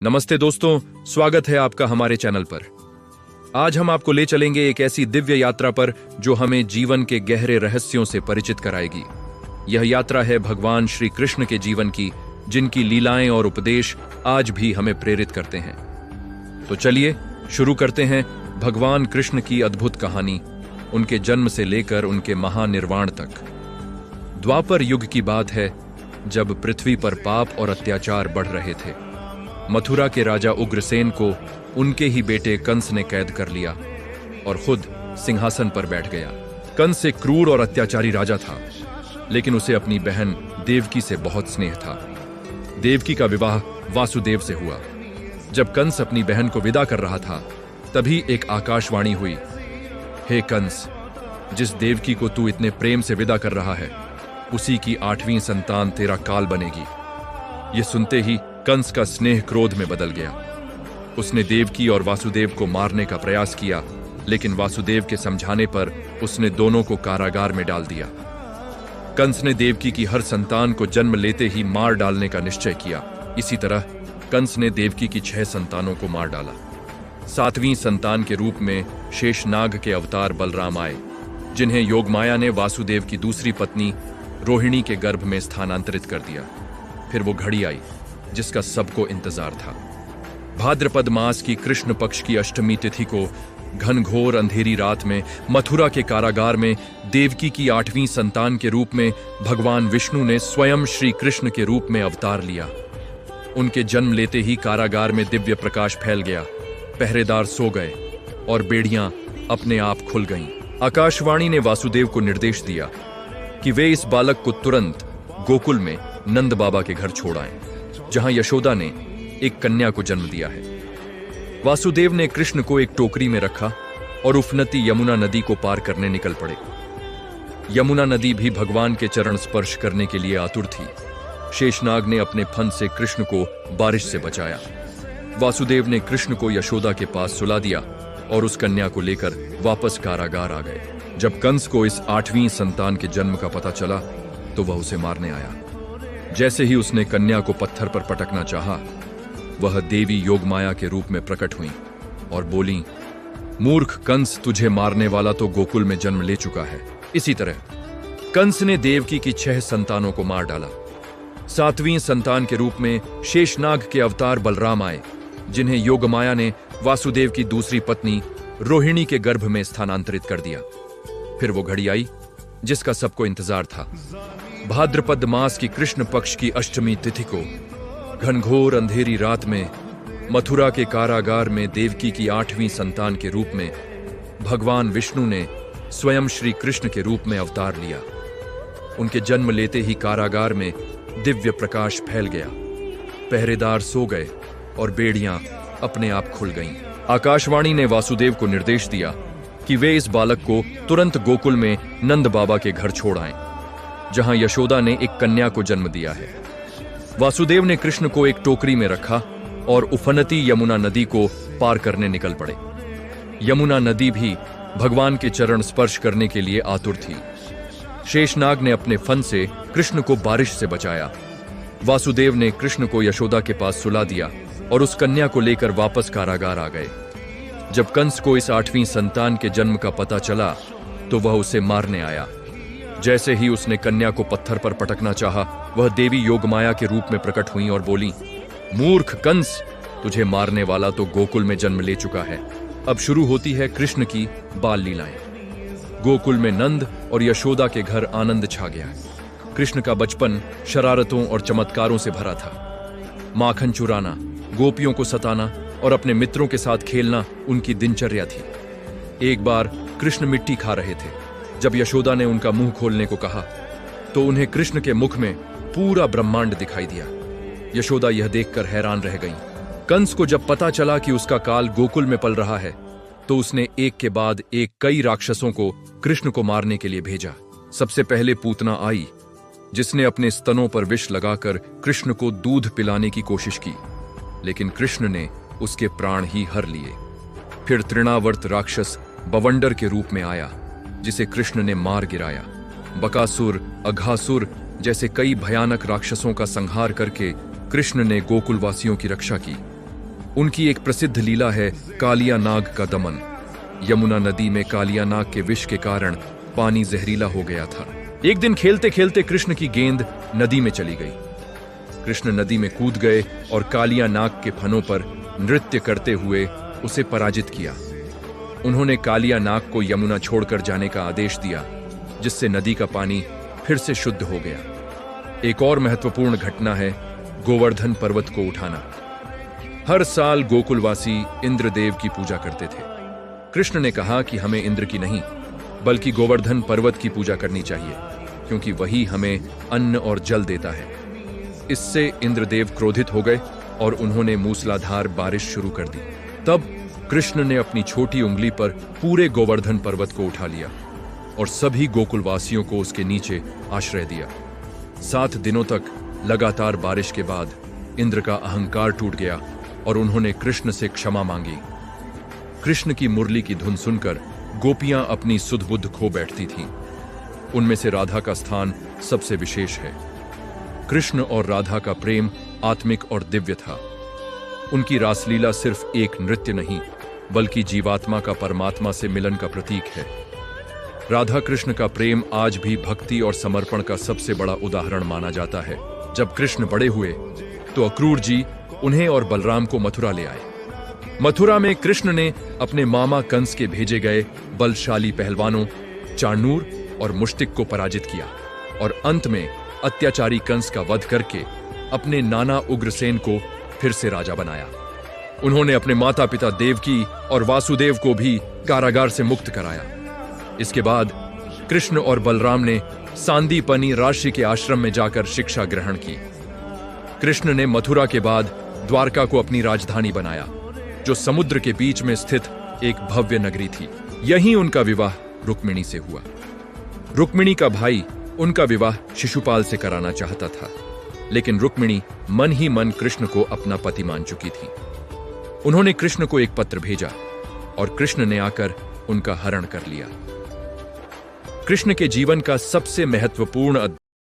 नमस्ते दोस्तों, स्वागत है आपका हमारे चैनल पर। आज हम आपको ले चलेंगे एक ऐसी दिव्य यात्रा पर जो हमें जीवन के गहरे रहस्यों से परिचित कराएगी। यह यात्रा है भगवान श्री कृष्ण के जीवन की, जिनकी लीलाएं और उपदेश आज भी हमें प्रेरित करते हैं। तो चलिए शुरू करते हैं भगवान कृष्ण की अद्भुत कहानी, उनके जन्म से लेकर उनके महानिर्वाण तक। द्वापर युग की बात है, जब पृथ्वी पर पाप और अत्याचार बढ़ रहे थे। मथुरा के राजा उग्रसेन को उनके ही बेटे कंस ने कैद कर लिया और खुद सिंहासन पर बैठ गया। कंस एक क्रूर और अत्याचारी राजा था, लेकिन उसे अपनी बहन देवकी से बहुत स्नेह था। देवकी का विवाह वासुदेव से हुआ। जब कंस अपनी बहन को विदा कर रहा था, तभी एक आकाशवाणी हुई, हे कंस, जिस देवकी को तू इतने प्रेम से विदा कर रहा है, उसी की 8वीं संतान तेरा काल बनेगी। यह सुनते ही कंस का स्नेह क्रोध में बदल गया। उसने देवकी और वासुदेव को मारने का प्रयास किया, लेकिन वासुदेव के समझाने पर उसने दोनों को कारागार में डाल दिया। कंस ने देवकी की हर संतान को जन्म लेते ही मार डालने का निश्चय किया। इसी तरह कंस ने देवकी की 6 संतानों को मार डाला। 7वीं संतान के रूप में शेषनाग के अवतार बलराम आए, जिन्हें योगमाया ने वासुदेव की दूसरी पत्नी रोहिणी के गर्भ में स्थानांतरित कर दिया। फिर वो घड़ी आई जिसका सबको इंतजार था। भाद्रपद मास की कृष्ण पक्ष की अष्टमी तिथि को घनघोर अंधेरी रात में मथुरा के कारागार में देवकी की 8वीं संतान के रूप में भगवान विष्णु ने स्वयं श्री कृष्ण के रूप में अवतार लिया। उनके जन्म लेते ही कारागार में दिव्य प्रकाश फैल गया। पहरेदार सो गए और बेड़ियां अपने आप खुल गईं। आकाशवाणी ने वासुदेव को निर्देश दिया कि वे इस बालक को तुरंत गोकुल में नंद बाबा के घर छोड़ आएं, जहां यशोदा ने एक कन्या को जन्म दिया है। वासुदेव ने कृष्ण को एक टोकरी में रखा और उफनती यमुना नदी को पार करने निकल पड़े। यमुना नदी भी भगवान के चरण स्पर्श करने के लिए आतुर थी। शेषनाग ने अपने फन से कृष्ण को बारिश से बचाया। वासुदेव ने कृष्ण को यशोदा के पास सुला दिया और उस कन्या को लेकर वापस कारागार आ गए। जब कंस को इस 8वीं संतान के जन्म का पता चला, तो वह उसे मारने आया। जैसे ही उसने कन्या को पत्थर पर पटकना चाहा, वह देवी योगमाया के रूप में प्रकट हुई और बोली, मूर्ख कंस, तुझे मारने वाला तो गोकुल में जन्म ले चुका है। इसी तरह कंस ने देवकी की 6 संतानों को मार डाला। 7वीं संतान के रूप में शेषनाग के अवतार बलराम आए, जिन्हें योगमाया ने वासुदेव की दूसरी पत्नी रोहिणी के गर्भ में स्थानांतरित कर दिया। फिर वो घड़ी आई जिसका सबको इंतजार था। भाद्रपद मास की कृष्ण पक्ष की अष्टमी तिथि को घनघोर अंधेरी रात में मथुरा के कारागार में देवकी की 8वीं संतान के रूप में भगवान विष्णु ने स्वयं श्री कृष्ण के रूप में अवतार लिया। उनके जन्म लेते ही कारागार में दिव्य प्रकाश फैल गया। पहरेदार सो गए और बेड़ियां अपने आप खुल गईं। आकाशवाणी ने वासुदेव को निर्देश दिया कि वे इस बालक को तुरंत गोकुल में नंद बाबा के घर छोड़ आएं, जहां यशोदा ने एक कन्या को जन्म दिया है। वासुदेव ने कृष्ण को एक टोकरी में रखा और उफनती यमुना नदी को पार करने निकल पड़े। यमुना नदी भी भगवान के चरण स्पर्श करने के लिए आतुर थी। शेषनाग ने अपने फन से कृष्ण को बारिश से बचाया। वासुदेव ने कृष्ण को यशोदा के पास सुला दिया और उस कन्या को लेकर वापस कारागार आ गए। जब कंस को इस 8वीं संतान के जन्म का पता चला, तो वह उसे मारने आया। जैसे ही उसने कन्या को पत्थर पर पटकना चाहा, वह देवी योगमाया के रूप में प्रकट हुई और बोली, मूर्ख कंस, तुझे मारने वाला तो गोकुल में जन्म ले चुका है। अब शुरू होती है कृष्ण की बाल लीलाएं। गोकुल में नंद और यशोदा के घर आनंद छा गया। कृष्ण का बचपन शरारतों और चमत्कारों से भरा था। माखन चुराना, गोपियों को सताना और अपने मित्रों के साथ खेलना उनकी दिनचर्या थी। एक बार कृष्ण मिट्टी खा रहे थे। जब यशोदा ने उनका मुंह खोलने को कहा, तो उन्हें कृष्ण के मुख में पूरा ब्रह्मांड दिखाई दिया। यशोदा यह देखकर हैरान रह गईं। कंस को जब पता चला कि उसका काल गोकुल में पल रहा है, तो उसने एक के बाद एक कई राक्षसों को कृष्ण को मारने के लिए भेजा। सबसे पहले पूतना आई, जिसने अपने स्तनों पर विष लगाकर कृष्ण को दूध पिलाने की कोशिश की, लेकिन कृष्ण ने उसके प्राण ही हर लिए। फिर तृणावर्त राक्षस बवंडर के रूप में आया, जिसे कृष्ण ने मार गिराया। बकासुर, अघासुर जैसे कई भयानक राक्षसों का संहार करके कृष्ण ने गोकुलवासियों की रक्षा की। उनकी एक प्रसिद्ध लीला है कालिया नाग का दमन। यमुना नदी में कालिया नाग के विष के कारण पानी जहरीला हो गया था। एक दिन खेलते खेलते कृष्ण की गेंद नदी में चली गई। कृष्ण नदी में कूद गए और कालिया नाग के फनों पर नृत्य करते हुए उसे पराजित किया। उन्होंने कालिया नाग को यमुना छोड़कर जाने का आदेश दिया, जिससे नदी का पानी फिर से शुद्ध हो गया। एक और महत्वपूर्ण घटना है गोवर्धन पर्वत को उठाना। हर साल गोकुलवासी इंद्रदेव की पूजा करते थे। कृष्ण ने कहा कि हमें इंद्र की नहीं बल्कि गोवर्धन पर्वत की पूजा करनी चाहिए, क्योंकि वही हमें अन्न और जल देता है। इससे इंद्रदेव क्रोधित हो गए और उन्होंने मूसलाधार बारिश शुरू कर दी। तब कृष्ण ने अपनी छोटी उंगली पर पूरे गोवर्धन पर्वत को उठा लिया और सभी गोकुलवासियों को उसके नीचे आश्रय दिया। 7 दिनों तक लगातार बारिश के बाद इंद्र का अहंकार टूट गया और उन्होंने कृष्ण से क्षमा मांगी। कृष्ण की मुरली की धुन सुनकर गोपियां अपनी सुध बुद्ध खो बैठती थीं। उनमें से राधा का स्थान सबसे विशेष है। कृष्ण और राधा का प्रेम आत्मिक और दिव्य था। उनकी रासलीला सिर्फ एक नृत्य नहीं बल्कि जीवात्मा का परमात्मा से मिलन का प्रतीक है। राधा कृष्ण का प्रेम आज भी भक्ति और समर्पण का सबसे बड़ा उदाहरण माना जाता है। जब कृष्ण बड़े हुए तो अक्रूर जी उन्हें और बलराम को मथुरा ले आए। मथुरा में कृष्ण ने अपने मामा कंस के भेजे गए बलशाली पहलवानों चाणूर और मुष्टिक को पराजित किया और अंत में अत्याचारी कंस का वध करके अपने नाना उग्रसेन को फिर से राजा बनाया। उन्होंने अपने माता पिता देवकी और वासुदेव को भी कारागार से मुक्त कराया। इसके बाद कृष्ण और बलराम ने सांदीपनी ऋषि के आश्रम में जाकर शिक्षा ग्रहण की। कृष्ण ने मथुरा के बाद द्वारका को अपनी राजधानी बनाया, जो समुद्र के बीच में स्थित एक भव्य नगरी थी। यहीं उनका विवाह रुक्मिणी से हुआ। रुक्मिणी का भाई उनका विवाह शिशुपाल से कराना चाहता था, लेकिन रुक्मिणी मन ही मन कृष्ण को अपना पति मान चुकी थी। उन्होंने कृष्ण को एक पत्र भेजा और कृष्ण ने आकर उनका हरण कर लिया। कृष्ण के जीवन का सबसे महत्वपूर्ण